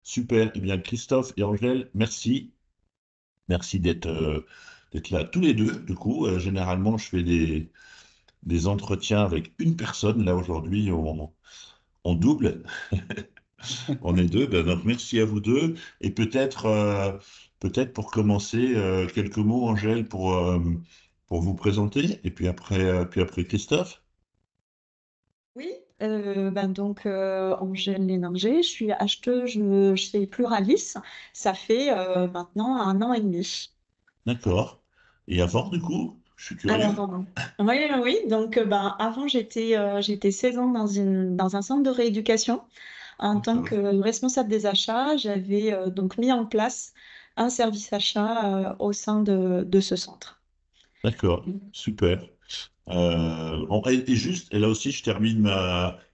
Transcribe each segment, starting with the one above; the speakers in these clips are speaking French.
Super. Eh bien, Christophe et Angèle, merci. Merci d'être là tous les deux. Du coup, généralement, je fais des entretiens avec une personne. Là, aujourd'hui, on double. On est deux. Ben, donc, merci à vous deux. Et peut-être pour commencer, quelques mots, Angèle, pour vous présenter. Et puis après Christophe. Oui, Angèle Léninger, je suis acheteuse chez Pluralis. Ça fait maintenant 1 an et demi. D'accord. Et avant, du coup, je suis curieux. Alors, oui, avant j'étais 16 ans dans un centre de rééducation en tant D'accord. que responsable des achats. J'avais donc mis en place un service achat au sein de ce centre. D'accord. Super. Bon, et juste, et là aussi, je termine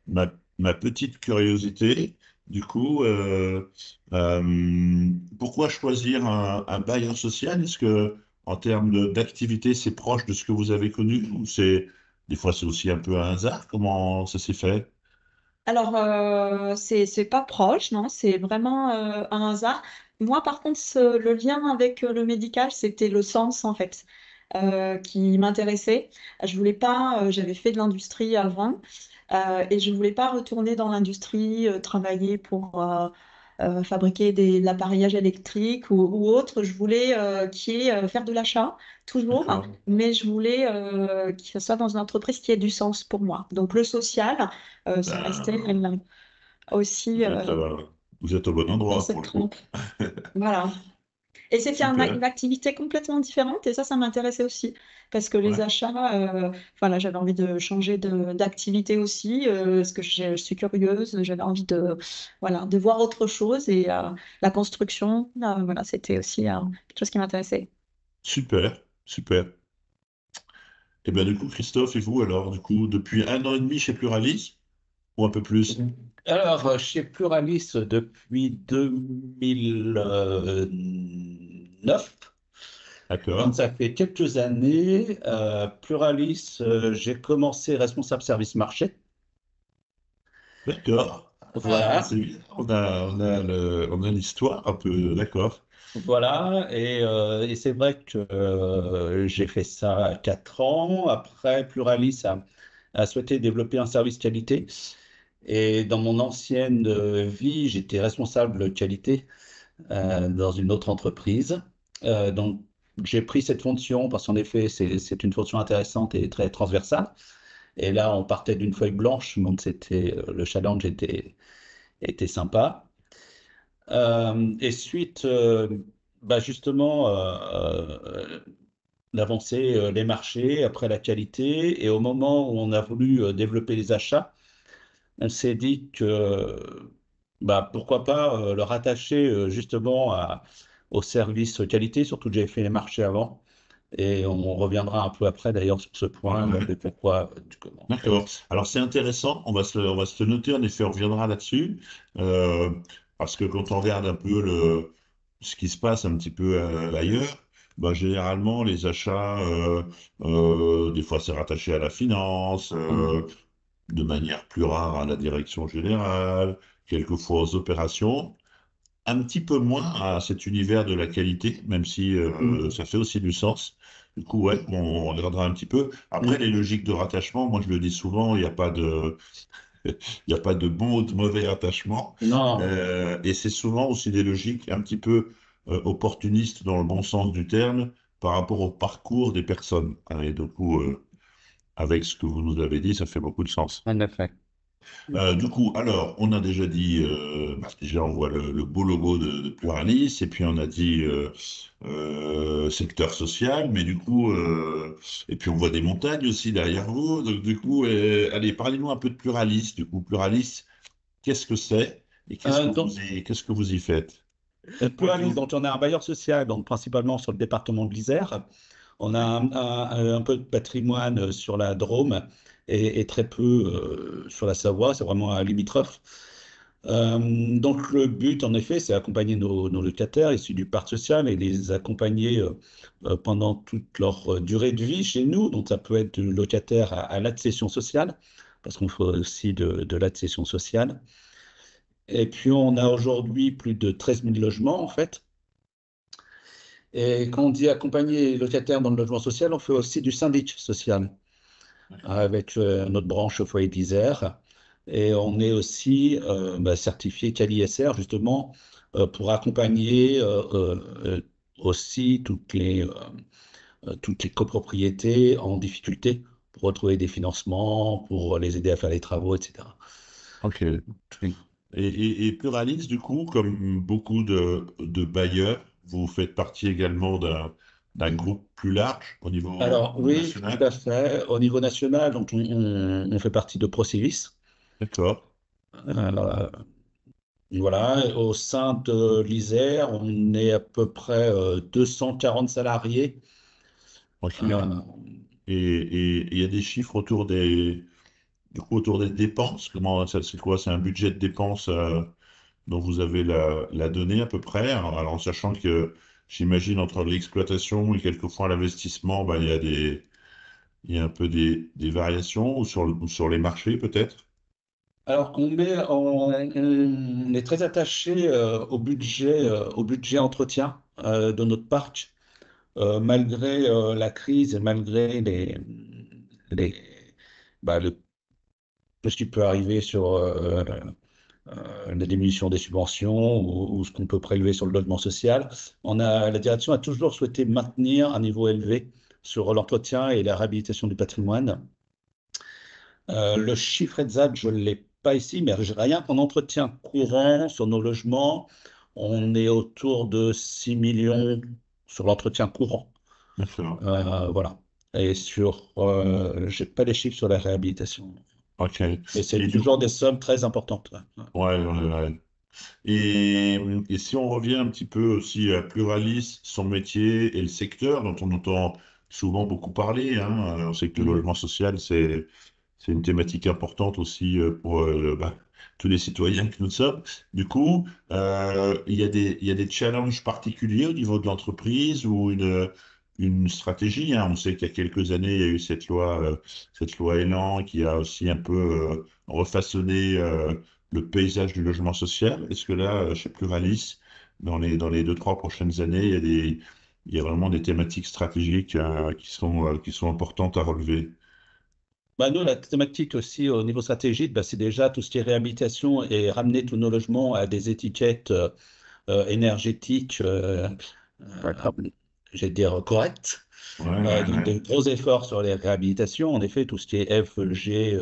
ma petite curiosité. Du coup, pourquoi choisir un bailleur social? Est-ce que, en termes d'activité, c'est proche de ce que vous avez connu ou des fois, c'est aussi un peu un hasard? Comment ça s'est fait? Alors, c'est pas proche, non, c'est vraiment un hasard. Moi, par contre, le lien avec le médical, c'était le sens, en fait, qui m'intéressait. Je voulais pas, j'avais fait de l'industrie avant, et je voulais pas retourner dans l'industrie, travailler pour fabriquer de l'appareillage électrique ou autre. Je voulais faire de l'achat, toujours, D'accord. mais je voulais que ce soit dans une entreprise qui ait du sens pour moi. Donc, le social. Ça restait Ben, aussi vous êtes au bon dans endroit pour cette le coup. trempe. Voilà. Et c'était une Super. activité complètement différente et ça m'intéressait aussi parce que les Ouais. achats, voilà, j'avais envie de changer d'activité aussi parce que je suis curieuse, j'avais envie voilà, de voir autre chose et la construction, voilà, c'était aussi quelque chose qui m'intéressait. Super. Super. Et bien, du coup, Christophe et vous, alors, du coup, depuis 1 an et demi chez Pluralis ou un peu plus? Alors, chez Pluralis depuis 2009, donc D'accord. ça fait quelques années. Pluralis, j'ai commencé responsable service marché. D'accord. Ah, Voilà, c'est bien. On a l'histoire un peu. D'accord. voilà. Et c'est vrai que j'ai fait ça 4 ans. Après, Pluralis a souhaité développer un service qualité. Et dans mon ancienne vie, j'étais responsable qualité dans une autre entreprise. Donc, j'ai pris cette fonction parce qu'en effet, c'est une fonction intéressante et très transversale. Et là, on partait d'une feuille blanche, donc le challenge était sympa. Et suite, justement, d'avancer les marchés après la qualité, et au moment où on a voulu développer les achats, on s'est dit que pourquoi pas le rattacher justement au service qualité, surtout que j'avais fait les marchés avant. Et on reviendra un peu après d'ailleurs sur ce Ouais, point, ouais. de pourquoi tu commences. D'accord. Alors, c'est intéressant. On va se le noter. En effet, on reviendra là-dessus. Euh, Parce que quand on regarde un peu ce qui se passe un petit peu ailleurs, bah, généralement, les achats, des fois, c'est rattaché à la finance. De manière plus rare à la direction générale, quelquefois aux opérations, un petit peu moins à cet univers de la qualité, même si ça fait aussi du sens. Du coup, ouais, on regardera un petit peu. Après, les logiques de rattachement, moi je le dis souvent, il n'y a pas de bon ou de mauvais rattachement. Non, Et c'est souvent aussi des logiques un petit peu opportunistes dans le bon sens du terme par rapport au parcours des personnes. Et du coup, avec ce que vous nous avez dit, ça fait beaucoup de sens. en effet. Du coup, alors, on a déjà dit, déjà on voit le beau logo de Pluralis, et puis on a dit secteur social, mais du coup, et puis on voit des montagnes aussi derrière vous. Donc du coup, allez, parlez-nous un peu de Pluralis. Du coup, Pluralis, qu'est-ce que c'est et Donc, qu'est-ce que vous y faites? Pluralis, donc on a un bailleur social, donc principalement sur le département de l'Isère. On a un peu de patrimoine sur la Drôme et très peu sur la Savoie, c'est vraiment un limitrophe. Donc le but, en effet, c'est accompagner nos locataires issus du parc social et les accompagner pendant toute leur durée de vie chez nous. Donc ça peut être du locataire à l'accession sociale, parce qu'on fait aussi de l'accession sociale. Et puis, on a aujourd'hui plus de 13 000 logements, en fait. Et quand on dit accompagner les locataires dans le logement social, on fait aussi du syndic social D'accord. avec notre branche au foyer d'Isère. Et on est aussi certifié CALI-SR, justement, pour accompagner aussi toutes les copropriétés en difficulté pour retrouver des financements, pour les aider à faire les travaux, etc. Ok. Et Pluralis, du coup, comme beaucoup de bailleurs, vous faites partie également d'un groupe plus large au niveau Alors oui, tout national. à fait. Au niveau national, donc on fait partie de Procivis. D'accord. Euh, voilà, au sein de l'Isère, on est à peu près 240 salariés. Ok. Euh, Et il y a des chiffres du coup, autour des dépenses. Comment ça, c'est quoi? C'est un budget de dépenses dont vous avez la donnée à peu près. Alors, en sachant que j'imagine entre l'exploitation et quelquefois l'investissement, ben, il y a un peu des variations ou sur les marchés peut-être. alors on est très attaché au budget entretien de notre parc, malgré la crise et malgré les, tout ce qui peut arriver sur la diminution des subventions ou ce qu'on peut prélever sur le logement social. La direction a toujours souhaité maintenir un niveau élevé sur l'entretien et la réhabilitation du patrimoine. Le chiffre exact, je ne l'ai pas ici, mais rien qu'en entretien courant sur nos logements, on est autour de 6 millions sur l'entretien courant. D'accord. Voilà. Et j'ai pas les chiffres sur la réhabilitation. Ok. Mais c'est Et du toujours coup, des sommes très importantes. Ouais. ouais, ouais, ouais. Et si on revient un petit peu aussi à Pluralis, son métier et le secteur dont on entend souvent beaucoup parler, hein, on sait que le Mhm. logement social, c'est une thématique importante aussi pour tous les citoyens que nous sommes. Du coup, il y a des challenges particuliers au niveau de l'entreprise ou une stratégie, hein. On sait qu'il y a quelques années, il y a eu cette loi Elan qui a aussi un peu refaçonné le paysage du logement social. Est-ce que là, chez Pluralis, dans les 2, 3 prochaines années, il y a vraiment des thématiques stratégiques qui sont importantes à relever? Nous, la thématique aussi au niveau stratégique, c'est déjà tout ce qui est réhabilitation et ramener tous nos logements à des étiquettes énergétiques, je vais dire correctes. Ouais, ouais, Donc, ouais. de gros efforts sur les réhabilitations. En effet, tout ce qui est F, G,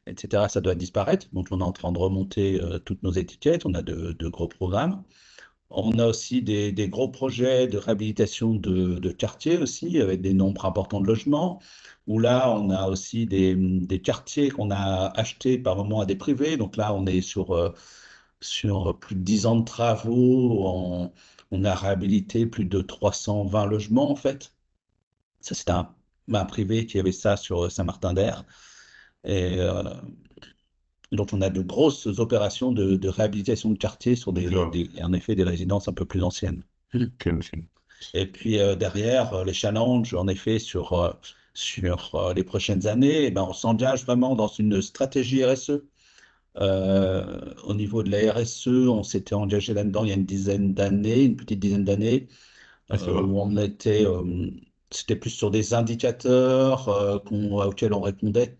etc., ça doit disparaître. Donc, on est en train de remonter toutes nos étiquettes. On a de gros programmes. On a aussi des gros projets de réhabilitation de quartiers aussi, avec des nombres importants de logements, où là, on a aussi des quartiers qu'on a achetés par moment à des privés. Donc là, on est sur plus de 10 ans de travaux. On a réhabilité plus de 320 logements, en fait. Ça, c'était un privé qui avait ça sur Saint-Martin-d'Air. Et donc, on a de grosses opérations de réhabilitation de quartiers sur D'accord. en effet, des résidences un peu plus anciennes. Ok, ok. Et puis derrière, les challenges, en effet, sur les prochaines années, on s'engage vraiment dans une stratégie RSE. Au niveau de la RSE, on s'était engagé là-dedans il y a une dizaine d'années, une petite dizaine d'années, D'accord. où c'était plus sur des indicateurs auxquels on répondait.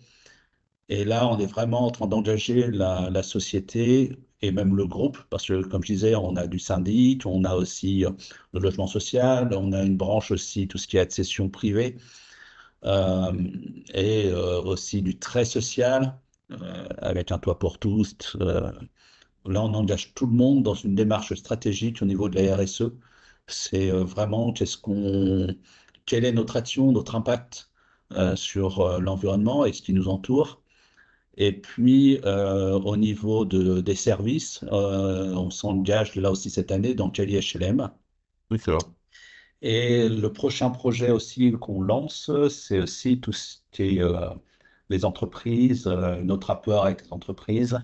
Et là, on est vraiment en train d'engager la société et même le groupe, parce que, comme je disais, on a du syndic, on a aussi le logement social, on a une branche aussi, tout ce qui est accession privée, euh, et aussi du très social, avec un toit pour tous. Là, on engage tout le monde dans une démarche stratégique au niveau de la RSE. C'est vraiment quelle est notre action, notre impact sur l'environnement et ce qui nous entoure. Et puis, au niveau des services, on s'engage là aussi cette année dans Kelly HLM. D'accord. Et le prochain projet aussi qu'on lance, c'est aussi tout ce qui est les entreprises, notre rapport avec les entreprises,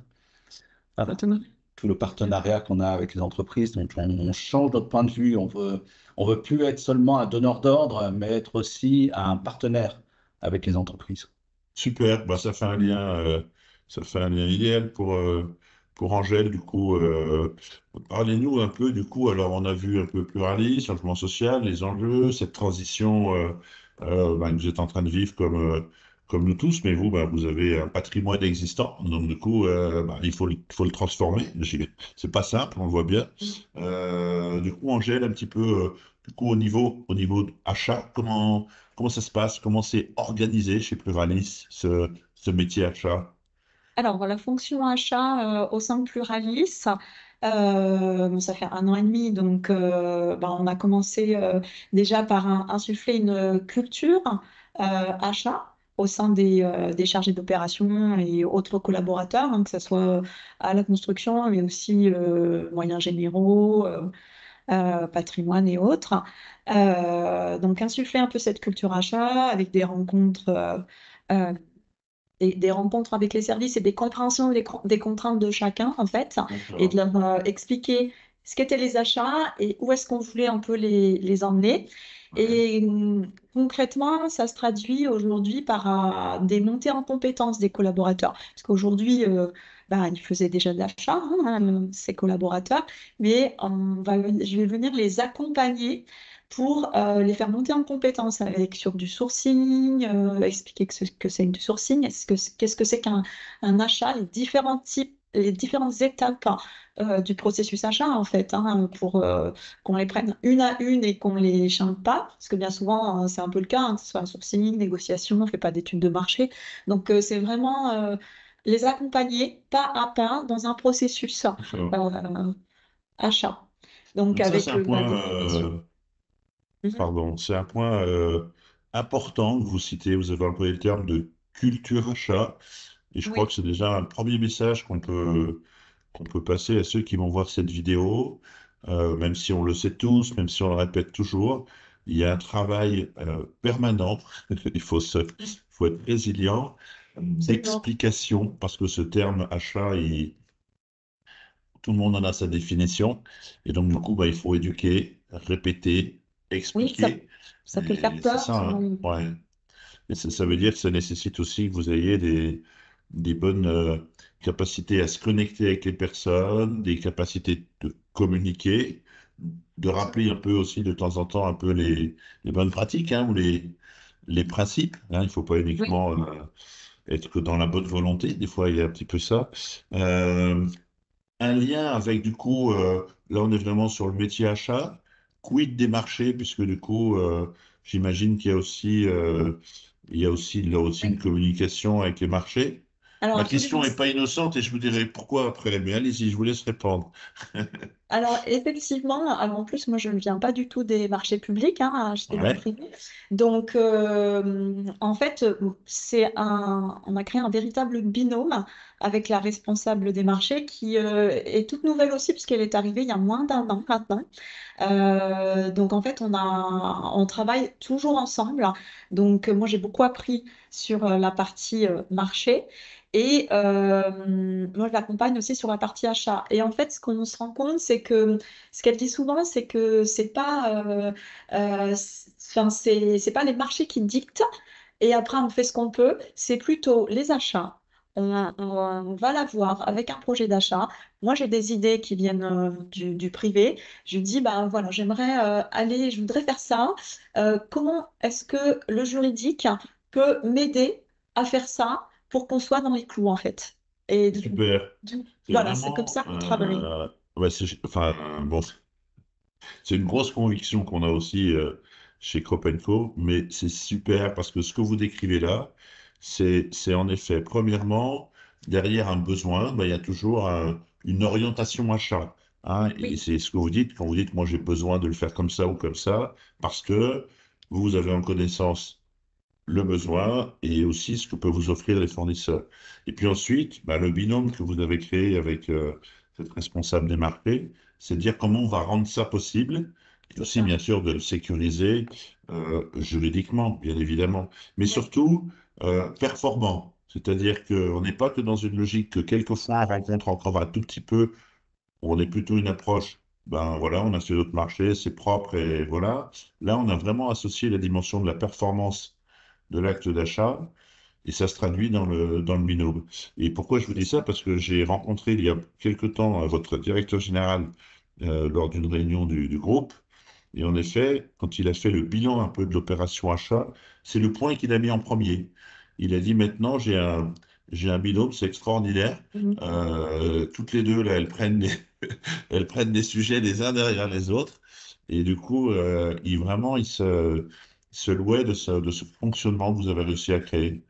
tout le partenariat qu'on a avec les entreprises. Donc, on change notre point de vue. On veut plus être seulement un donneur d'ordre, mais être aussi un partenaire avec les entreprises. Super. Bah, ça fait un lien idéal pour Angèle, du coup, parlez-nous un peu, du coup, alors on a vu un peu pluralisme, changement social, les enjeux, cette transition que vous êtes en train de vivre comme nous tous, mais vous, vous avez un patrimoine existant, donc du coup, il faut le transformer. C'est pas simple, on le voit bien. Du coup, Angèle, un petit peu, du coup, au niveau achat, comment ça se passe, comment c'est organisé chez Pluralis, ce métier achat? Alors, la fonction achat au sein de Pluralis, bon, ça fait 1 an et demi, donc on a commencé déjà par insuffler une culture achat au sein des chargés d'opération et autres collaborateurs, hein, que ce soit à la construction, mais aussi moyens généraux, patrimoine et autres. Donc, insuffler un peu cette culture achat avec des rencontres. Euh, des rencontres avec les services et des compréhensions des contraintes de chacun, en fait, et de D'accord. leur expliquer ce qu'étaient les achats et où est-ce qu'on voulait un peu les emmener. Ouais. Et concrètement, ça se traduit aujourd'hui par des montées en compétences des collaborateurs. Parce qu'aujourd'hui, ils faisaient déjà de l'achat, hein, ces collaborateurs, mais je vais venir les accompagner pour les faire monter en compétences avec sur du sourcing, expliquer que c'est du sourcing, qu'est-ce que c'est qu'un achat, les différents types, les différentes étapes du processus achat en fait, hein, pour qu'on les prenne une à une et qu'on les chante pas, parce que bien souvent c'est un peu le cas, hein, que ce soit un sourcing, négociation, on fait pas d'études de marché, donc c'est vraiment les accompagner pas à pas dans un processus D'accord. achat. Donc Donc ça, c'est avec un des point, formations. Mhm. pardon, c'est un point important que vous citez. Vous avez employé le terme de culture achat. Et je crois Oui. que c'est déjà un premier message qu'on peut passer à ceux qui vont voir cette vidéo. Même si on le sait tous, même si on le répète toujours, il y a un travail permanent. Il faut être résilient, Absolument. d'explication, parce que ce terme achat, tout le monde en a sa définition. Et donc, du coup, il faut éduquer, répéter, Oui, expliquer. ça peut faire Et c'est peur. ça, hein. Ouais. Et ça veut dire que ça nécessite aussi que vous ayez des bonnes capacités à se connecter avec les personnes, des capacités de communiquer, de rappeler un peu aussi de temps en temps un peu les bonnes pratiques, hein, ou les principes, hein. Il ne faut pas Oui. uniquement être que dans la bonne volonté. Des fois, il y a un petit peu ça. Euh, un lien avec, du coup, là, on est vraiment sur le métier achat. Quid des marchés, puisque du coup, j'imagine qu'il y a aussi là aussi une Oui. communication avec les marchés. Alors Ma absolument. question n'est pas innocente et je vous dirai pourquoi après, mais allez-y, je vous laisse répondre. Alors effectivement, alors en plus moi je ne viens pas du tout des marchés publics, hein, j'étais dans le Ouais, privé. Donc en fait on a créé un véritable binôme avec la responsable des marchés qui est toute nouvelle aussi puisqu'elle est arrivée il y a moins d'1 an maintenant. Donc en fait, on travaille toujours ensemble. Donc moi, j'ai beaucoup appris sur la partie marché et moi, je l'accompagne aussi sur la partie achat. Et en fait, ce qu'on se rend compte, c'est que ce qu'elle dit souvent, c'est que c'est pas, enfin, c'est pas les marchés qui dictent et après on fait ce qu'on peut. C'est plutôt les achats. On va la voir avec un projet d'achat. Moi, j'ai des idées qui viennent du privé. Je dis, ben voilà, j'aimerais aller, je voudrais faire ça. Comment est-ce que le juridique peut m'aider à faire ça pour qu'on soit dans les clous, en fait? Et super. C'est voilà, c'est comme vraiment, ça qu'on travaille. ouais, enfin, bon, c'est une grosse conviction qu'on a aussi chez Crop Co, mais c'est super parce que ce que vous décrivez là, c'est en effet, premièrement, derrière un besoin, il y a toujours une orientation achat, hein, et Oui, c'est ce que vous dites quand vous dites, moi j'ai besoin de le faire comme ça ou comme ça, parce que vous avez en connaissance le besoin et aussi ce que peuvent vous offrir les fournisseurs. Et puis ensuite, le binôme que vous avez créé avec cette responsable des marchés, c'est de dire comment on va rendre ça possible, et c'est aussi ça. bien sûr de le sécuriser juridiquement, bien évidemment, mais Oui, surtout performant. C'est-à-dire qu'on n'est pas que dans une logique que quelquefois on rencontre encore un tout petit peu, on est plutôt une approche, ben voilà, on a fait d'autres marchés, c'est propre et voilà. Là, on a vraiment associé la dimension de la performance de l'acte d'achat et ça se traduit dans le binôme. Et pourquoi je vous c'est dis ça? ça. Parce que j'ai rencontré il y a quelque temps votre directeur général lors d'une réunion du groupe. Et en effet, quand il a fait le bilan un peu de l'opération achat, c'est le point qu'il a mis en premier. Il a dit maintenant, j'ai un binôme, c'est extraordinaire. Mhm. Toutes les deux, là, elles prennent des sujets les uns derrière les autres. Et du coup, il se louait de ce fonctionnement que vous avez réussi à créer.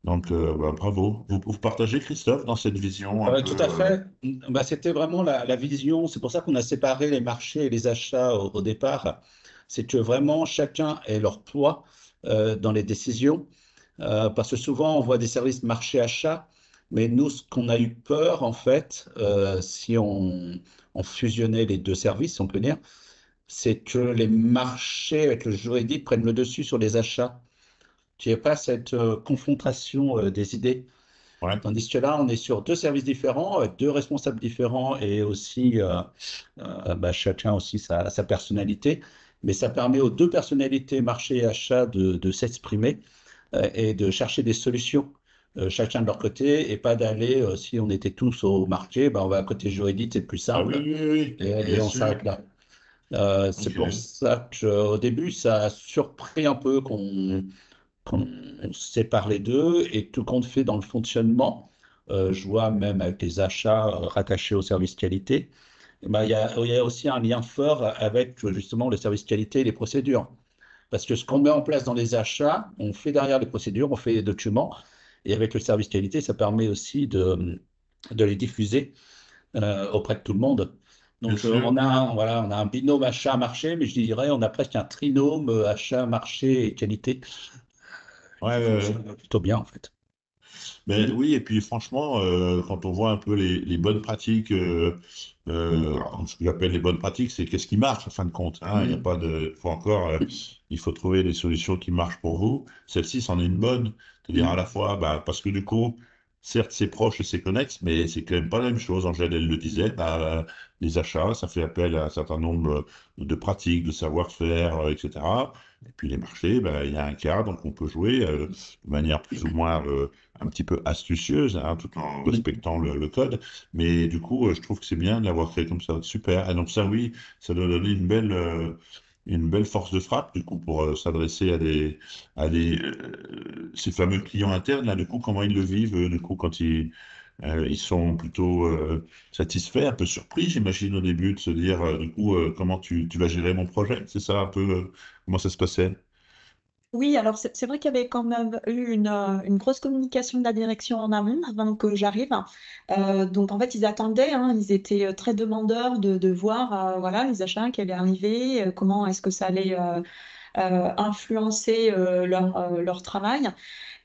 Donc, bah, bravo. Vous partagez, Christophe, dans cette vision un peu. Tout à fait. Bah, c'était vraiment la vision. C'est pour ça qu'on a séparé les marchés et les achats au départ. C'est que vraiment chacun ait leur poids dans les décisions. Parce que souvent, on voit des services marché-achat. Mais nous, ce qu'on a eu peur, en fait, si on fusionnait les deux services, on peut dire, c'est que les marchés avec le juridique prennent le dessus sur les achats. Qu'il n'y ait pas cette confrontation des idées. Ouais, Tandis que là, on est sur deux services différents, avec deux responsables différents et aussi bah, chacun aussi sa personnalité. Mais ça permet aux deux personnalités, marché et achat, de s'exprimer et de chercher des solutions, chacun de leur côté, et pas d'aller, si on était tous au marché, bah, on va à côté juridique, c'est plus ah oui, simple, oui, oui, et bien on sûr. s'arrête là. C'est pour Ok. ça qu'au début, ça a surpris un peu qu'on sépare les deux et tout compte fait dans le fonctionnement. Je vois même avec les achats rattachés au service qualité, eh ben, il y a aussi un lien fort avec justement le service qualité et les procédures. Parce que ce qu'on met en place dans les achats, on fait derrière les procédures, on fait les documents. Et avec le service qualité, ça permet aussi de les diffuser auprès de tout le monde. Bien Donc, sûr. voilà, on a un binôme achat-marché, mais je dirais on a presque un trinôme achat-marché et qualité Ouais, qui ouais, ouais. fonctionne plutôt bien en fait. Mais oui, et puis franchement, quand on voit un peu les bonnes pratiques, alors, ce que j'appelle les bonnes pratiques, c'est qu'est-ce qui marche en fin de compte, hein. Il n'y a Mhm. pas de, faut encore, il faut trouver des solutions qui marchent pour vous. Celle-ci, c'en est une bonne. C'est-à-dire à Mhm. la fois, bah, parce que du coup, certes, c'est proche et c'est connexe, mais c'est quand même pas la même chose. Angèle, elle le disait, bah, les achats, ça fait appel à un certain nombre de pratiques, de savoir-faire, etc. Et puis les marchés, bah, il y a un cadre, donc on peut jouer de manière plus ou moins un petit peu astucieuse, hein, tout en respectant le code. Mais du coup, je trouve que c'est bien de l'avoir créé comme ça. Super. Et donc ça, oui, ça doit donner une belle force de frappe, du coup, pour s'adresser ces fameux clients internes, là, du coup, comment ils le vivent, du coup, quand ils sont plutôt satisfaits, un peu surpris, j'imagine, au début, de se dire, du coup, comment tu vas gérer mon projet? C'est ça un peu, comment ça se passait? Oui, alors c'est vrai qu'il y avait quand même eu une grosse communication de la direction en amont avant que j'arrive. Donc en fait, ils attendaient, hein, ils étaient très demandeurs de voir voilà, les achats qui allaient arriver, comment est-ce que ça allait influencer leur travail.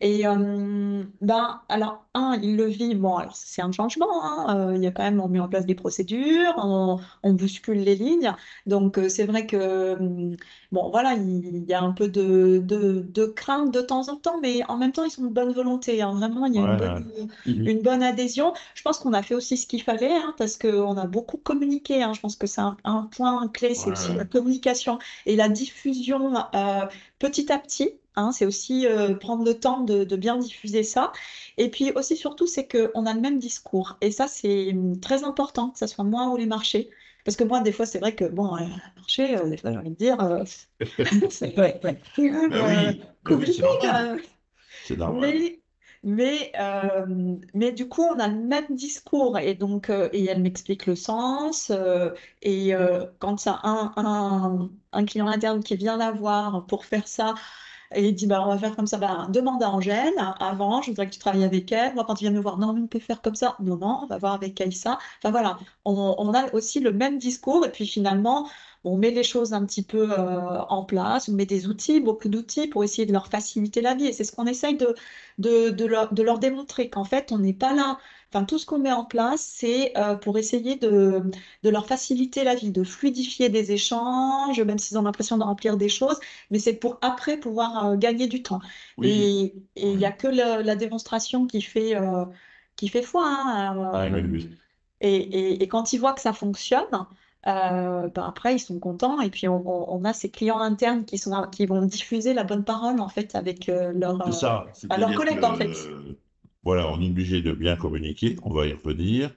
Et ben, alors, ils le vivent. Bon, alors c'est un changement, hein. Il y a quand même, on met en place des procédures, on bouscule les lignes. Donc, c'est vrai que, bon, voilà, il y a un peu de crainte de temps en temps, mais en même temps, ils sont de bonne volonté, hein. Vraiment, il y a Ouais, ouais. Mhm. une bonne adhésion. Je pense qu'on a fait aussi ce qu'il fallait, hein, parce qu'on a beaucoup communiqué, hein. Je pense que c'est un point clé, Ouais, c'est aussi la ouais. communication et la diffusion petit à petit, hein. C'est aussi prendre le temps de bien diffuser ça. Et puis aussi, surtout, c'est qu'on a le même discours. Et ça, c'est très important, que ce soit moi ou les marchés. Parce que moi, des fois, c'est vrai que, bon, marché, des fois, j'ai envie de dire, c'est ouais, c'est quand même, Ben oui, c'est compliqué. normal. C'est normal. Mais, mais du coup, on a le même discours et donc et elle m'explique le sens. Et quand il y a un client interne qui vient la voir pour faire ça, et il dit bah, on va faire comme ça, bah, demande à Angèle avant, je voudrais que tu travailles avec elle. Moi, quand il vient me voir, non, mais on peut faire comme ça. Non, non, on va voir avec Aïssa. Enfin voilà, on a aussi le même discours et puis finalement, on met les choses un petit peu en place, on met des outils, beaucoup d'outils pour essayer de leur faciliter la vie. Et c'est ce qu'on essaye de leur démontrer qu'en fait, on n'est pas là. Enfin, tout ce qu'on met en place, c'est pour essayer de leur faciliter la vie, de fluidifier des échanges, même s'ils ont l'impression de remplir des choses, mais c'est pour après pouvoir gagner du temps. Oui. Et il n'y a que la démonstration qui fait foi, hein. Ouais, oui, oui. Et quand ils voient que ça fonctionne, ben après, ils sont contents. Et puis, on a ces clients internes qui vont diffuser la bonne parole, en fait, avec C'est ça, leurs c'est-à-dire que collègues, en fait. voilà, on est obligé de bien communiquer, on va y revenir.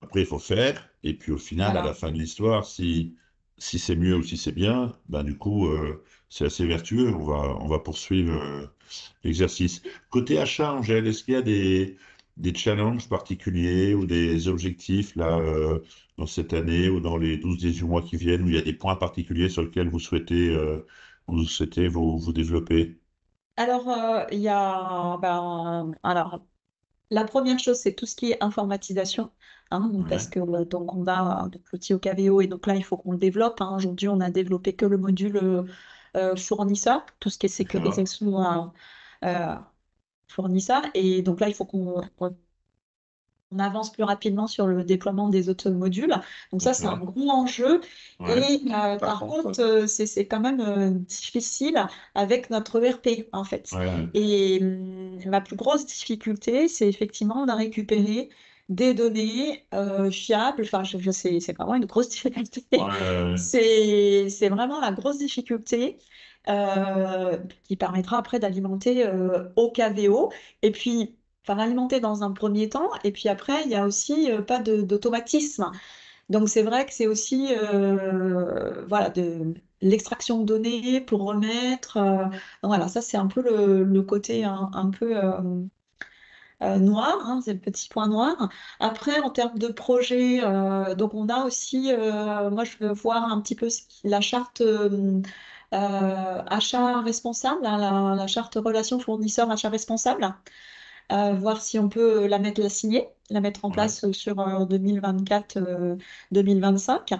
Après, il faut faire, et puis au final, à la Voilà. fin de l'histoire, si c'est mieux ou si c'est bien, ben du coup, c'est assez vertueux, on va poursuivre l'exercice. Côté achat, Angèle, est-ce qu'il y a des challenges particuliers ou des objectifs là, dans cette année ou dans les 12 mois qui viennent, où il y a des points particuliers sur lesquels vous souhaitez vous développer? Alors, il y a, ben, alors, la première chose, c'est tout ce qui est informatisation, hein, parce Ouais, que donc on a donc, l'outil OKVO et donc là, il faut qu'on le développe, hein. Aujourd'hui, on a développé que le module fournisseur, tout ce qui est d'accord. sécurisation euh, fournisseur. Et donc là, il faut qu'on avance plus rapidement sur le déploiement des autres modules. Donc ça, c'est un D'accord. gros enjeu. Ouais, Et Par par contre, contre, c'est quand même difficile avec notre ERP, en fait. ouais, Et ma plus grosse difficulté, c'est effectivement de récupérer des données fiables. Enfin, je sais, c'est vraiment une grosse difficulté. ouais, C'est vraiment la grosse difficulté qui permettra après d'alimenter OKVO. Et puis, enfin, l'alimenter dans un premier temps. Et puis après, il y a aussi pas d'automatisme. Donc, c'est vrai que c'est aussi voilà, de l'extraction de données pour remettre. Voilà, ça, c'est un peu le côté un peu noir, hein, c'est le petit point noir. Après, en termes de projet, donc on a aussi, moi, je veux voir un petit peu la charte achat responsable, hein, la charte relation fournisseur achat responsable, voir si on peut la signer, la mettre en ouais, place sur 2024-2025,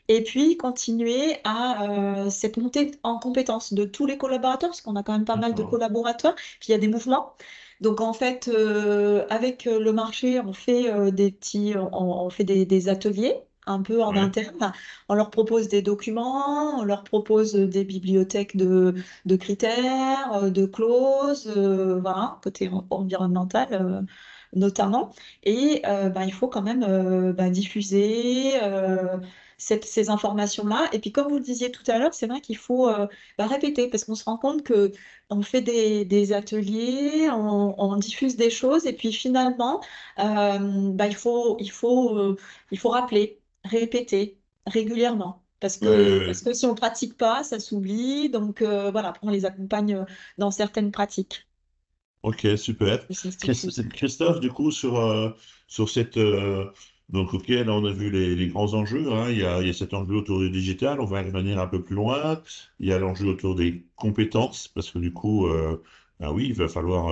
et puis continuer à cette montée en compétence de tous les collaborateurs, parce qu'on a quand même pas mal de d'accord. collaborateurs, puis il y a des mouvements. Donc en fait, avec le marché, on fait on fait des ateliers un peu en Ouais, interne. On leur propose des documents, on leur propose des bibliothèques de critères, de clauses, voilà, côté environnemental notamment. Et ben, il faut quand même diffuser ces informations-là. Et puis, comme vous le disiez tout à l'heure, c'est vrai qu'il faut répéter parce qu'on se rend compte que on fait des ateliers, on diffuse des choses, et puis finalement, il faut rappeler, répéter régulièrement. ouais, ouais, Parce ouais. que si on ne pratique pas, ça s'oublie. Donc voilà, après on les accompagne dans certaines pratiques Ok, super. qui s'instituent. Christophe, du coup, sur cette... donc, ok, là, on a vu les grands enjeux, hein. Il y a cet enjeu autour du digital, on va y revenir un peu plus loin. Il y a l'enjeu autour des compétences, parce que du coup, ben oui, il va falloir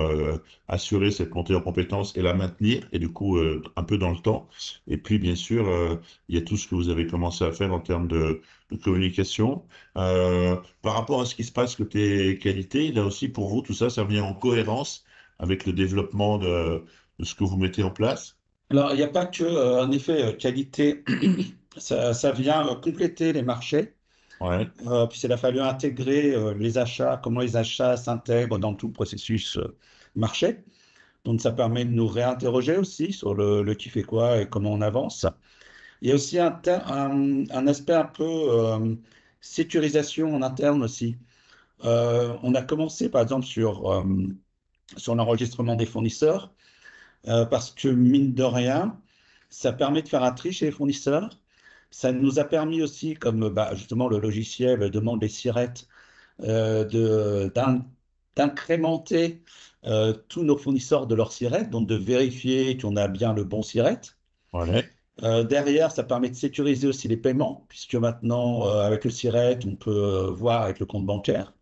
assurer cette montée en compétences et la maintenir, et du coup, un peu dans le temps. Et puis, bien sûr, il y a tout ce que vous avez commencé à faire en termes de communication. Par rapport à ce qui se passe côté qualité, là aussi, pour vous, tout ça, ça vient en cohérence avec le développement de ce que vous mettez en place? alors il n'y a pas que, en effet, qualité, ça vient compléter les marchés. Ouais, Puis il a fallu intégrer les achats, comment les achats s'intègrent dans tout le processus marché. Donc ça permet de nous réinterroger aussi sur le qui fait quoi et comment on avance. Il y a aussi un aspect un peu sécurisation en interne aussi. On a commencé par exemple sur l'enregistrement des fournisseurs parce que mine de rien, ça permet de faire un tri chez les fournisseurs. Ça nous a permis aussi, comme bah, justement le logiciel demande les sirettes, d'incrémenter tous nos fournisseurs de leur SIRET, donc de vérifier qu'on a bien le bon SIRET. ouais, Derrière, ça permet de sécuriser aussi les paiements, puisque maintenant, avec le SIRET, on peut voir avec le compte bancaire.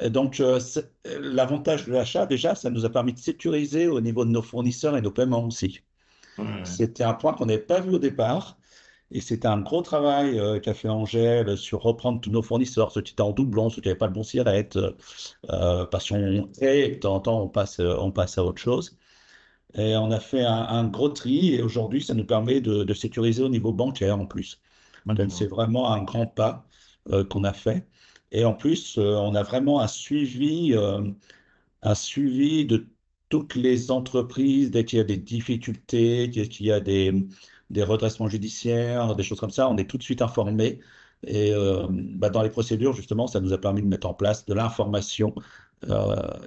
Et donc, l'avantage de l'achat, déjà, ça nous a permis de sécuriser au niveau de nos fournisseurs et nos paiements aussi. ouais, C'était un point qu'on n'avait pas vu au départ. Et c'était un gros travail qu'a fait Angèle sur reprendre tous nos fournisseurs, ceux qui étaient en doublon, ceux qui n'avaient pas le bon SIRET, parce qu'on et de temps en temps, on passe à autre chose. Et on a fait un gros tri et aujourd'hui, ça nous permet de sécuriser au niveau bancaire en plus. Donc, c'est d'accord. vraiment un grand pas qu'on a fait. Et en plus, on a vraiment un suivi de toutes les entreprises dès qu'il y a des difficultés, dès qu'il y a des redressements judiciaires, des choses comme ça, on est tout de suite informé. Et dans les procédures, justement, ça nous a permis de mettre en place de l'information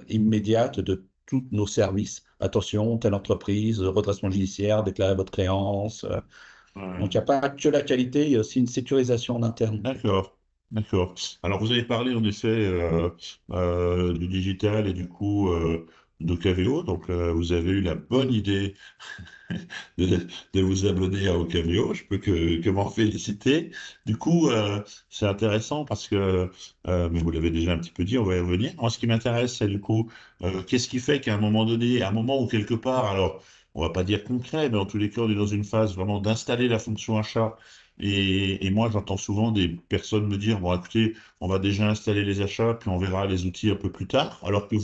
immédiate de tous nos services. Attention, telle entreprise, redressement judiciaire, déclarez votre créance. Donc, il Ouais. n'y a pas que la qualité, il y a aussi une sécurisation en interne. D'accord, d'accord. Alors, vous avez parlé en effet du digital et du coup de KVO. Donc, vous avez eu la bonne idée de vous abonner à Ocavio. Je peux que m'en féliciter. Du coup, c'est intéressant parce que, mais vous l'avez déjà un petit peu dit, on va y revenir. Moi, ce qui m'intéresse, c'est du coup, qu'est-ce qui fait qu'à un moment donné, à un moment où quelque part, alors, on va pas dire concret, mais en tous les cas, on est dans une phase vraiment d'installer la fonction achat. Et moi, j'entends souvent des personnes me dire, bon, écoutez, on va déjà installer les achats, puis on verra les outils un peu plus tard. Alors que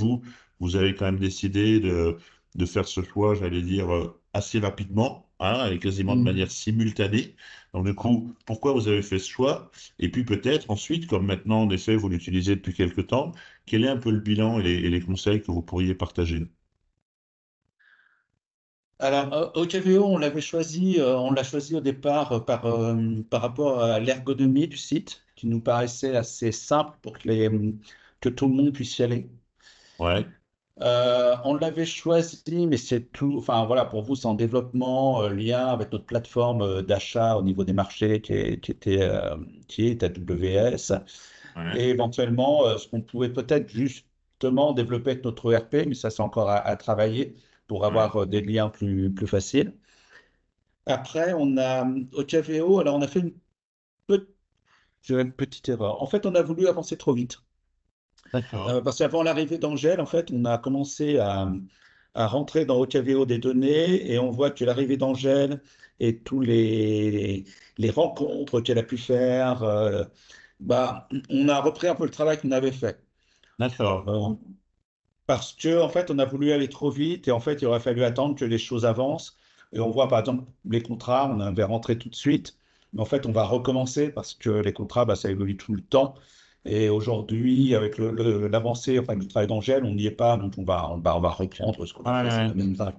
vous avez quand même décidé de faire ce choix, j'allais dire, assez rapidement, hein, et quasiment de manière Mm. simultanée. Donc, du coup, pourquoi vous avez fait ce choix? Et puis peut-être ensuite, comme maintenant, en effet, vous l'utilisez depuis quelque temps, quel est un peu le bilan et les conseils que vous pourriez partager? Alors, au KVO, on l'a choisi au départ par rapport à l'ergonomie du site, qui nous paraissait assez simple pour que tout le monde puisse y aller. Ouais, On l'avait choisi, mais c'est tout. Enfin, voilà, pour vous, c'est en développement, lien avec notre plateforme d'achat au niveau des marchés qui est AWS. ouais, Et éventuellement, ce qu'on pouvait peut-être justement développer avec notre ERP, mais ça, c'est encore à travailler pour ouais. avoir des liens plus faciles. Après, au KVO, alors on a fait pe- une petite erreur. En fait, on a voulu avancer trop vite. D'accord. Parce qu'avant l'arrivée d'Angèle, en fait, on a commencé à rentrer dans OKVO des données et on voit que l'arrivée d'Angèle et les rencontres qu'elle a pu faire, on a repris un peu le travail qu'on avait fait. D'accord. Euh, Parce que, en fait, on a voulu aller trop vite et en fait, il aurait fallu attendre que les choses avancent. Et on voit, par exemple, les contrats, on avait rentré tout de suite. Mais en fait, on va recommencer parce que les contrats, ça évolue tout le temps. Et aujourd'hui, avec l'avancée, enfin, le travail d'Angèle, on n'y est pas. Donc, on va reprendre ce qu'on Ouais, a fait. C'est ouais, la même vague.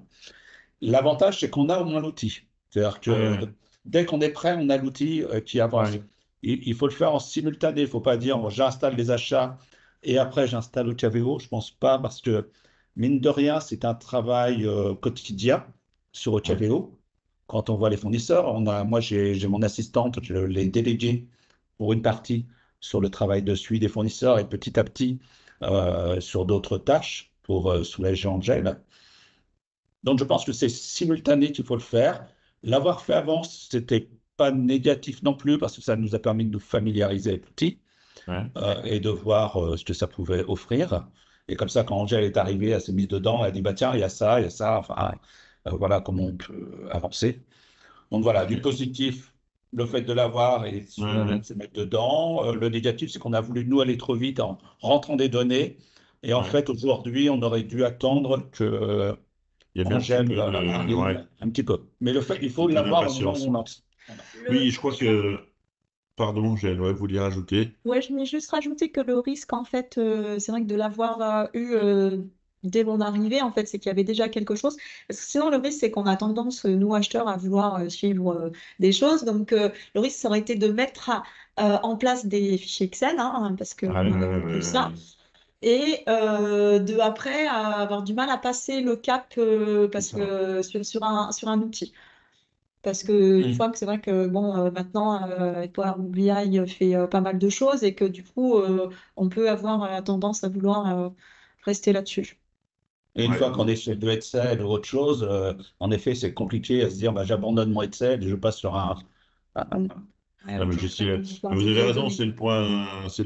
L'avantage, c'est qu'on a au moins l'outil. C'est-à-dire ouais, que ouais, dès qu'on est prêt, on a l'outil qui avance. ouais, Il faut le faire en simultané. Il ne faut pas dire j'installe les achats et après j'installe le KVO. Je ne pense pas parce que, mine de rien, c'est un travail quotidien sur ouais, OKVO. Quand on voit les fournisseurs, moi j'ai mon assistante, je l'ai déléguée pour une partie sur le travail de suivi des fournisseurs et petit à petit sur d'autres tâches pour soulager Angèle. Donc, je pense que c'est simultané qu'il faut le faire. L'avoir fait avant, c'était pas négatif non plus parce que ça nous a permis de nous familiariser avec l'outil ouais. et de voir ce que ça pouvait offrir. Et comme ça, quand Angèle est arrivée, elle s'est mise dedans, elle a dit, bah tiens, il y a ça, enfin, voilà comment on peut avancer. Donc voilà, Ok. du positif, le fait de l'avoir et Ouais, de ouais, se mettre dedans. Le négatif, c'est qu'on a voulu, nous, aller trop vite en rentrant des données. Et en ouais. fait, aujourd'hui, on aurait dû attendre que Il y a bien un petit Angèle peu de, ouais, arrive un petit peu. Mais le fait, il un faut petit peu l'avoir au moment où on d'impatience. lance. Voilà. Oui, je Le crois que, pardon, j'ai, ouais, vous vouliez rajouter. Ouais, je voulais juste rajouter que le risque, en fait, c'est vrai que de l'avoir eu dès mon arrivée, en fait, c'est qu'il y avait déjà quelque chose. Parce que sinon, le risque, c'est qu'on a tendance, nous, acheteurs, à vouloir suivre des choses. Donc, le risque, ça aurait été de mettre en place des fichiers Excel, hein, parce Ouais, qu'on avait vu ça. ouais, Et de après, avoir du mal à passer le cap c'est parce ça. que sur un outil. Parce que une Oui. fois que c'est vrai que bon maintenant Power BI fait pas mal de choses et que du coup on peut avoir tendance à vouloir rester là-dessus. Et une Ouais. fois qu'on est sur de Excel ou autre chose, en effet, c'est compliqué à se dire, j'abandonne mon Excel et je passe sur Mm. Ouais, Ah, ouais, mais c'est ça. mais Voir vous des avez vieilles raison, données. c'est le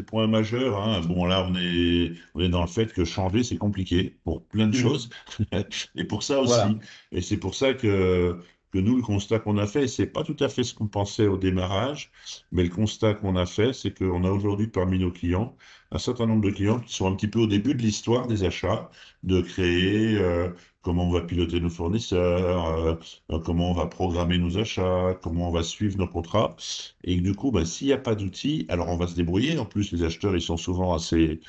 point majeur, hein. Bon, là, on est dans le fait que changer, c'est compliqué pour plein de choses, Mhm. et pour ça aussi. Voilà. Et c'est pour ça que nous, le constat qu'on a fait, c'est pas tout à fait ce qu'on pensait au démarrage, mais le constat qu'on a fait, c'est qu'on a aujourd'hui parmi nos clients un certain nombre de clients qui sont un petit peu au début de l'histoire des achats, de créer comment on va piloter nos fournisseurs, comment on va programmer nos achats, comment on va suivre nos contrats. Et du coup, bah, s'il n'y a pas d'outils, alors on va se débrouiller. En plus, les acheteurs, ils sont souvent assez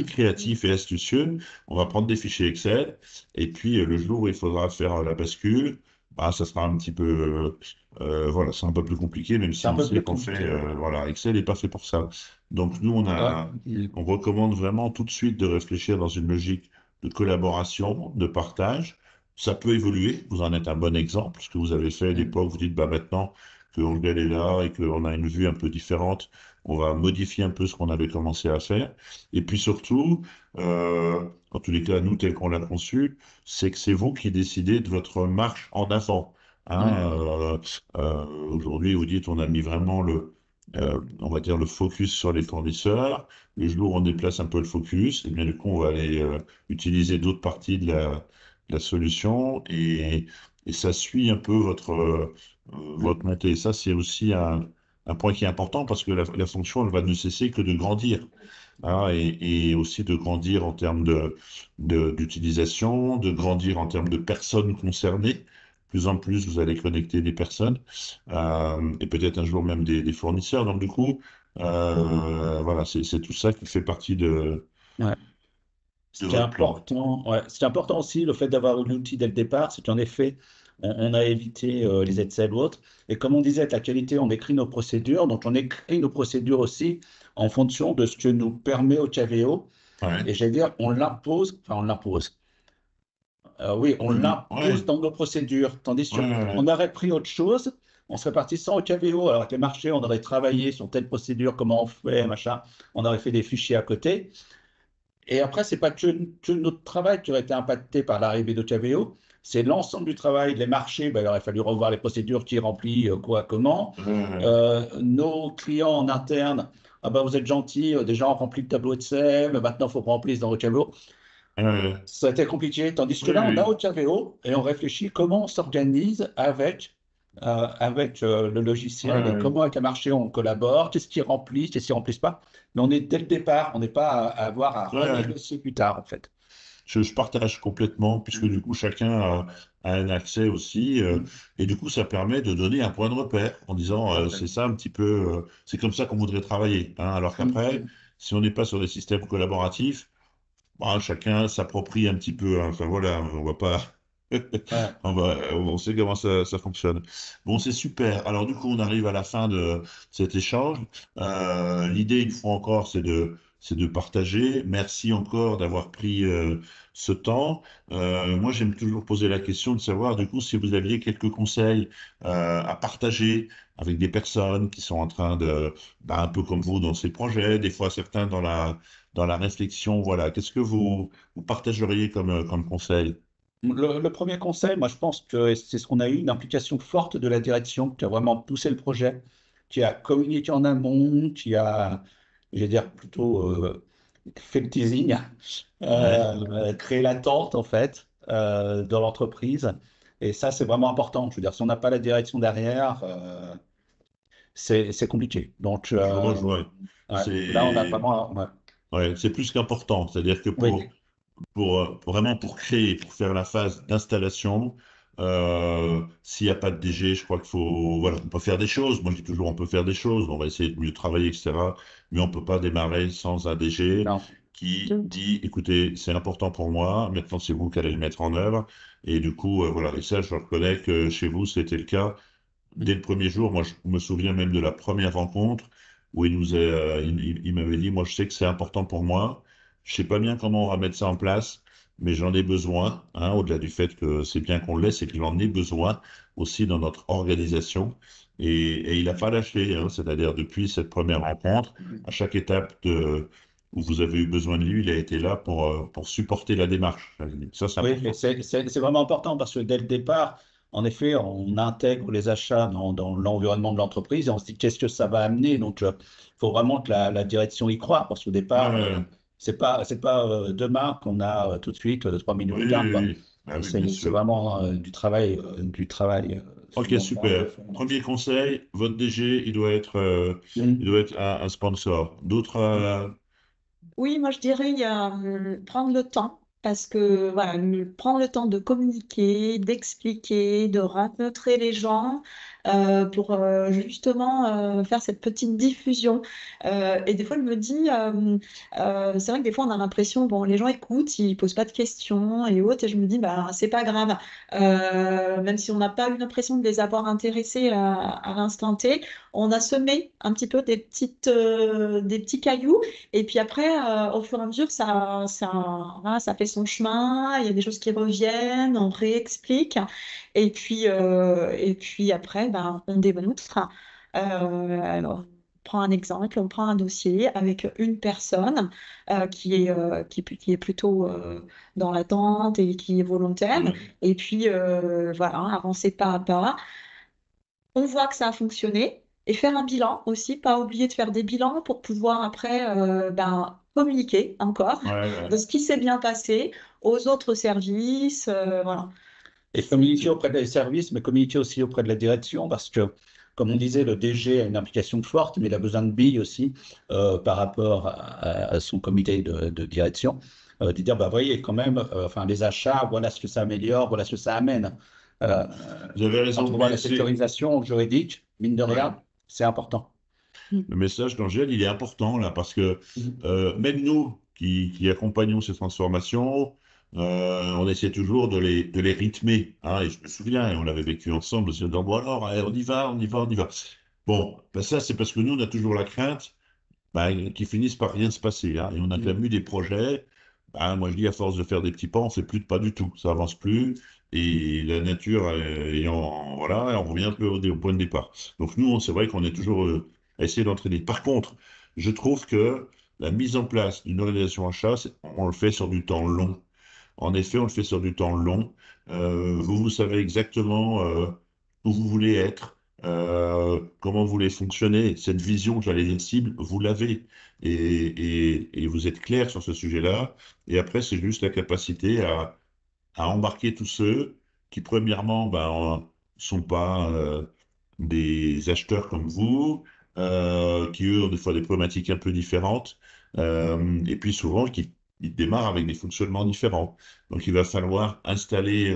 créatifs et astucieux. On va prendre des fichiers Excel. Et puis, le jour où il faudra faire la bascule, bah, ça sera un petit peu, voilà, c'est un peu plus compliqué, même C'est si un on peu sait plus qu'on fait, compliqué. voilà, Excel n'est pas fait pour ça. Donc nous, Ouais. on recommande vraiment tout de suite de réfléchir dans une logique de collaboration, de partage. Ça peut évoluer. Vous en êtes un bon exemple. Ce que vous avez fait à l'époque, vous dites, bah maintenant que Angel est là et qu'on a une vue un peu différente, on va modifier un peu ce qu'on avait commencé à faire. Et puis surtout, en tous les cas, nous, tel qu'on l'a conçu, c'est que c'est vous qui décidez de votre marche en avant. Ouais. Hein, aujourd'hui, vous dites, on a mis vraiment on va dire le focus sur les fournisseurs. Les jours où on déplace un peu le focus, et bien du coup, on va aller utiliser d'autres parties de la solution et ça suit un peu votre montée. Et ça, c'est aussi un point qui est important parce que la fonction, elle va ne cesser que de grandir. Hein, et aussi de grandir en termes d'utilisation, de grandir en termes de personnes concernées. De plus en plus, vous allez connecter des personnes et peut-être un jour même des fournisseurs. Donc, du coup, voilà, c'est tout ça qui fait partie Ouais. Ce de qui est votre plan. important, ouais, ce qui est important aussi, le fait d'avoir eu l'outil dès le départ, c'est qu'en effet, on a évité les Excel ou autres. Et comme on disait, avec la qualité, on écrit nos procédures. Donc, on écrit nos procédures aussi en fonction de ce que nous permet OChaveo. Ouais. Et j'allais dire, on l'impose, enfin, on l'impose. Oui, on l'impose Ouais, dans nos procédures. Tandis ouais, ouais, qu'on aurait pris autre chose, on serait parti sans OChaveo. Alors, avec les marchés, on aurait travaillé sur telle procédure, comment on fait, machin. On aurait fait des fichiers à côté. Et après, c'est pas que notre travail qui aurait été impacté par l'arrivée d'Ochaveo, c'est l'ensemble du travail, les marchés, ben, il aurait fallu revoir les procédures, qui remplit, quoi, comment. ouais, ouais, Nos clients en interne, ah ben, vous êtes gentils, déjà on remplit le tableau Excel, mais maintenant il faut qu'on remplisse dans Ochaveo. ouais, ouais. Ça a été compliqué, tandis que Oui, là, on a oui. Ochaveo et on réfléchit comment on s'organise avec le Ouais, logiciel et ouais. comment avec le marché on collabore, qu'est-ce qui remplit, qu'est-ce qui ne remplisse pas. Mais on est dès le départ, on n'est pas à avoir à Ouais, ouais. renégocier plus tard, en fait. Je partage complètement, puisque du coup, chacun a un accès aussi. Et du coup, ça permet de donner un point de repère en disant, c'est ça un petit peu, c'est comme ça qu'on voudrait travailler. Hein. Alors qu'après, si on n'est pas sur des systèmes collaboratifs, bah, chacun s'approprie un petit peu. Hein. Enfin voilà, on va pas. Ouais. On sait comment ça fonctionne. Bon, c'est super. Alors, du coup, on arrive à la fin de cet échange. L'idée, une fois encore, c'est de partager. Merci encore d'avoir pris ce temps. Moi, j'aime toujours poser la question de savoir, du coup, si vous aviez quelques conseils à partager avec des personnes qui sont en train bah, un peu comme vous dans ces projets, des fois certains dans la réflexion. Voilà. Qu'est-ce que vous partageriez comme conseil? Le premier conseil, moi je pense que c'est ce qu'on a eu, une implication forte de la direction qui a vraiment poussé le projet, qui a communiqué en amont, qui a, je vais dire plutôt fait le teasing, Ouais. créé l'attente en fait dans l'entreprise. Et ça, c'est vraiment important. Je veux dire, si on n'a pas la direction derrière, c'est compliqué. Donc, Je vous rejoins. ouais, là, on a C'est vraiment. Ouais. ouais, c'est plus qu'important. C'est-à-dire que pour, Oui, pour, euh, pour vraiment pour créer, pour faire la phase d'installation, s'il n'y a pas de DG, je crois qu'il faut, voilà, on peut faire des choses. Moi, je dis toujours, on peut faire des choses. On va essayer de mieux travailler, etc. Mais on peut pas démarrer sans un DG non. qui dit, écoutez, c'est important pour moi. Maintenant, c'est vous qui allez le mettre en œuvre. Et du coup, voilà. Et ça, je reconnais que chez vous, c'était le cas. Dès le premier jour, moi, je me souviens même de la première rencontre où il m'avait dit, moi, je sais que c'est important pour moi. Je sais pas bien comment on va mettre ça en place, mais j'en ai besoin, hein, au-delà du fait que c'est bien qu'on l'ait, c'est qu'il en ait besoin aussi dans notre organisation. Et il n'a pas lâché, hein, c'est-à-dire depuis cette première rencontre, à chaque étape où vous avez eu besoin de lui, il a été là pour supporter la démarche. Ça, c'est Oui, mais important. c'est vraiment important parce que dès le départ, en effet, on intègre les achats dans l'environnement de l'entreprise et on se dit qu'est-ce que ça va amener. Donc, il faut vraiment que la direction y croit parce qu'au départ, Ouais, c'est pas demain qu'on a tout de suite 3 millions oui, de gains, oui, quoi. oui. Ah oui, bien C'est sûr. vraiment du travail Ok, fondamental de super. fond. Premier conseil, votre DG, il Mm. doit être un sponsor. D'autres, Oui, moi je dirais prendre le temps. parce que voilà, prendre le temps de communiquer, d'expliquer, de rencontrer les gens pour justement faire cette petite diffusion. Et des fois, je me dis, c'est vrai que des fois, on a l'impression, bon, les gens écoutent, ils posent pas de questions et autres, et je me dis, bah, c'est pas grave. Même si on n'a pas eu l'impression de les avoir intéressés à l'instant T, on a semé un petit peu des petits cailloux. Et puis après, au fur et à mesure, voilà, ça fait son chemin, il y a des choses qui reviennent, on réexplique. Et puis après, ben, on démontre. On prend un exemple, on prend un dossier avec une personne qui est plutôt dans l'attente et qui est volontaire. Ouais. Et puis, voilà, avancer pas à pas. On voit que ça a fonctionné et faire un bilan aussi, pas oublier de faire des bilans pour pouvoir après ben, communiquer encore Ouais, de ouais. ce qui s'est bien passé aux autres services. Voilà. Et C'est- communiquer auprès des services, mais communiquer aussi auprès de la direction, parce que, comme on disait, le DG a une implication forte, mais il a besoin de billes aussi par rapport à son comité de direction, de dire, bah, voyez, quand même, enfin, les achats, voilà ce que ça améliore, voilà ce que ça amène. Euh, Vous avez Quand raison, on voit mais la sécurisation juridique, mine de ouais, rien, c'est important. le message d'Angèle, il est important là, parce que même nous qui accompagnons ces transformations, on essaie toujours de les rythmer. Hein, et je me souviens, on l'avait vécu ensemble, on se disant, bon alors, allez, on y va, on y va, on y va. Bon, ben ça, c'est parce que nous, on a toujours la crainte qu'ils finissent par rien se passer. Hein. Et on a quand Mm. même eu des projets. Moi, je dis, à force de faire des petits pas, on ne fait plus de pas du tout. Ça avance plus. Et la nature, voilà, on revient un peu au point de départ. Donc, nous, c'est vrai qu'on est toujours à essayer d'entraîner. Par contre, je trouve que la mise en place d'une organisation achat, on le fait sur du temps long. En effet, on le fait sur du temps long. Vous savez exactement où vous voulez être, comment vous voulez fonctionner. Cette vision, j'allais dire cible, vous l'avez. Et vous êtes clair sur ce sujet-là. Et après, c'est juste la capacité à embarquer tous ceux qui, premièrement, ben, sont pas des acheteurs comme vous, qui, eux, ont des fois des problématiques un peu différentes. Et puis, souvent, ils démarrent avec des fonctionnements différents. Donc, il va falloir installer,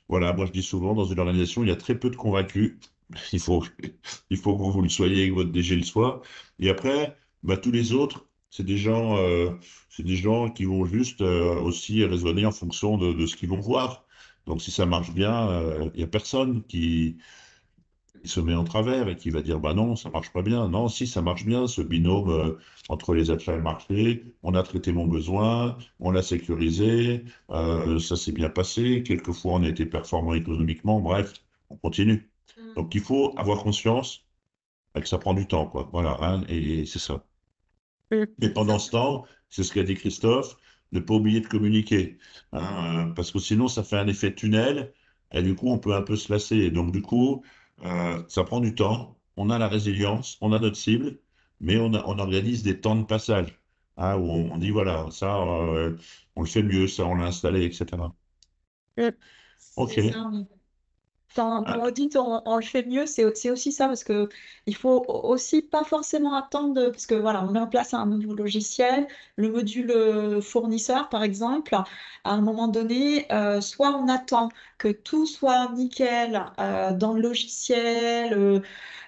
voilà, moi je dis souvent, dans une organisation, il y a très peu de convaincus. Il faut, il faut que vous le soyez, que votre DG le soit. Et après, bah, tous les autres, c'est des gens qui vont juste aussi raisonner en fonction de ce qu'ils vont voir. Donc, si ça marche bien, il n'y a personne qui se met en travers et qui va dire, bah non, ça marche pas bien. Non, si, ça marche bien, ce binôme entre les achats et le marché. On a traité mon besoin, on l'a sécurisé, ça s'est bien passé. Quelquefois, on a été performant économiquement. Bref, on continue. Mm. Donc, il faut avoir conscience que ça prend du temps, quoi. Voilà, hein, et c'est ça. Mais pendant ce temps, c'est ce qu'a dit Christophe, ne pas oublier de communiquer, hein, parce que sinon ça fait un effet tunnel, et du coup on peut un peu se lasser. Et donc du coup, ça prend du temps, on a la résilience, on a notre cible, mais on organise des temps de passage, hein, où on dit voilà, ça on le fait mieux, ça on l'a installé, etc. Mm. Ok. C'est ça. Quand Ah, on dit on le fait mieux, c'est aussi ça parce que il faut aussi pas forcément attendre parce que voilà, on met en place un nouveau logiciel, le module fournisseur par exemple, à un moment donné, soit on attend que tout soit nickel dans le logiciel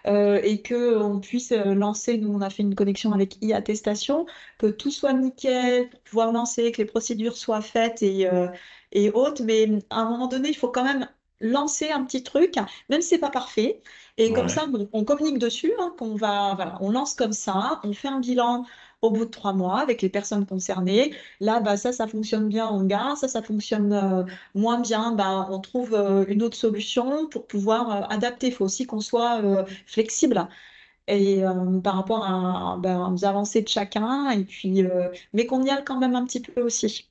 et que on puisse lancer, nous on a fait une connexion avec e-attestation, que tout soit nickel pour pouvoir lancer, que les procédures soient faites et autres, mais à un moment donné, il faut quand même lancer un petit truc, même si c'est pas parfait. Et comme ouais. ça, on communique dessus, hein, voilà, on lance comme ça, on fait un bilan au bout de 3 mois avec les personnes concernées. Là, bah, ça fonctionne bien, on garde. Ça fonctionne moins bien, bah, on trouve une autre solution pour pouvoir adapter. Il faut aussi qu'on soit flexible et par rapport ben, aux avancées de chacun, et puis, mais qu'on y aille quand même un petit peu aussi.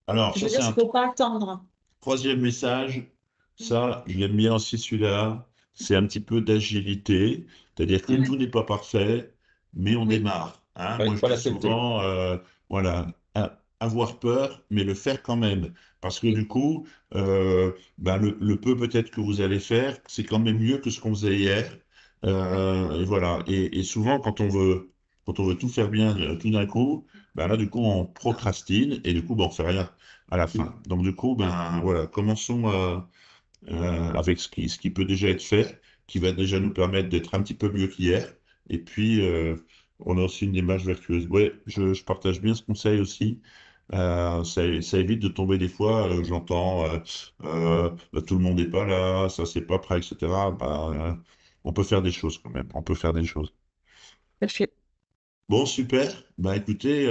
Alors Je ça veux c'est dire, il ne un faut pas attendre. troisième message, ça, je l'aime bien aussi celui-là, c'est un petit peu d'agilité, c'est-à-dire que Ouais. tout n'est pas parfait, mais on Oui. démarre. Hein. Ouais, Moi, il je faut dis l'accepter. souvent, voilà, avoir peur, mais le faire quand même. Parce que du coup, ben, le peu peut-être que vous allez faire, c'est quand même mieux que ce qu'on faisait hier. Et voilà. Et souvent, quand on veut tout faire bien tout d'un coup, ben là, du coup, on procrastine et du coup, ben, on fait rien. à la fin. Donc du coup, ben voilà, commençons avec ce qui peut déjà être fait, qui va déjà nous permettre d'être un petit peu mieux qu'hier. Et puis, on a aussi une image vertueuse. Ouais, je partage bien ce conseil aussi. Ça évite de tomber des fois, j'entends, bah, tout le monde n'est pas là, ça c'est pas prêt, etc. Bah, on peut faire des choses quand même, on peut faire des choses. Tout à fait. Bon, super. Bah écoutez,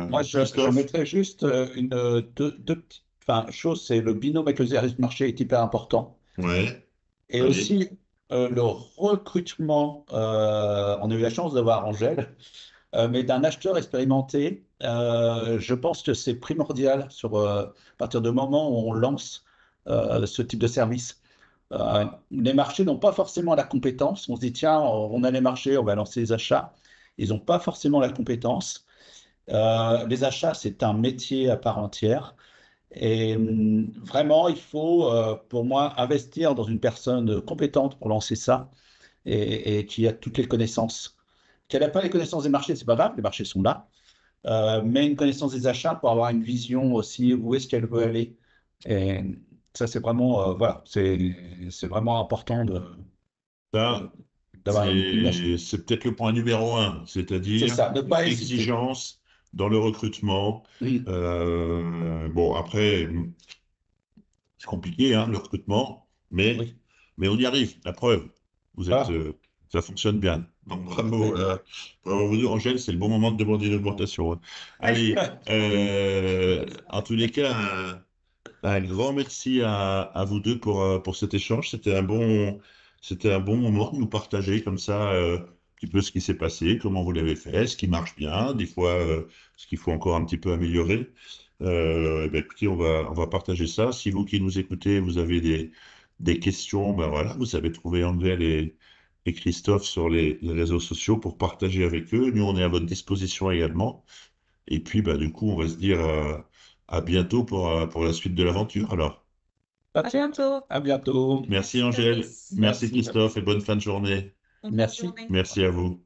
Moi, je Christophe, mettrais juste deux petites enfin, choses, c'est le binôme avec le service marché est hyper important. ouais, Et allez. aussi le recrutement, on a eu la chance d'avoir Angèle, mais d'un acheteur expérimenté, je pense que c'est primordial à partir du moment où on lance ce type de service. Les marchés n'ont pas forcément la compétence. On se dit, tiens, on a les marchés, on va lancer les achats. Ils n'ont pas forcément la compétence. Les achats, c'est un métier à part entière. Et vraiment, il faut, pour moi, investir dans une personne compétente pour lancer ça et qui a toutes les connaissances. Qu'elle n'a pas les connaissances des marchés, c'est pas grave, les marchés sont là. Mais une connaissance des achats pour avoir une vision aussi où est-ce qu'elle veut aller. Et ça, c'est vraiment, voilà, c'est vraiment important Ça, de- d'avoir une achat. c'est peut-être le point numéro un, C'est c'est-à-dire ça, ne pas hésiter. exigence dans le recrutement. Oui, Bon, après, c'est compliqué, hein, le recrutement, oui, mais on y arrive. La preuve, vous êtes, voilà. ça fonctionne bien. Donc bravo, Oui. bravo à vous deux. Angèle, c'est le bon moment de demander une augmentation, hein. Allez, en tous les cas, un grand merci à vous deux pour cet échange. C'était un bon moment de nous partager comme ça, un petit peu ce qui s'est passé, comment vous l'avez fait, ce qui marche bien, des fois ce qu'il faut encore un petit peu améliorer. Eh ben, écoutez, on va partager ça. Si vous qui nous écoutez, vous avez des questions, ben voilà, vous savez trouver Angèle et Christophe sur les réseaux sociaux pour partager avec eux. Nous, on est à votre disposition également. Et puis, bah, du coup, on va se dire à bientôt pour la suite de l'aventure. Alors, Pas À de souci. bientôt. À bientôt. merci Merci Angèle, Fabrice. merci Merci. Christophe et bonne fin de journée. Bonne fin de Merci. journée. Merci à vous.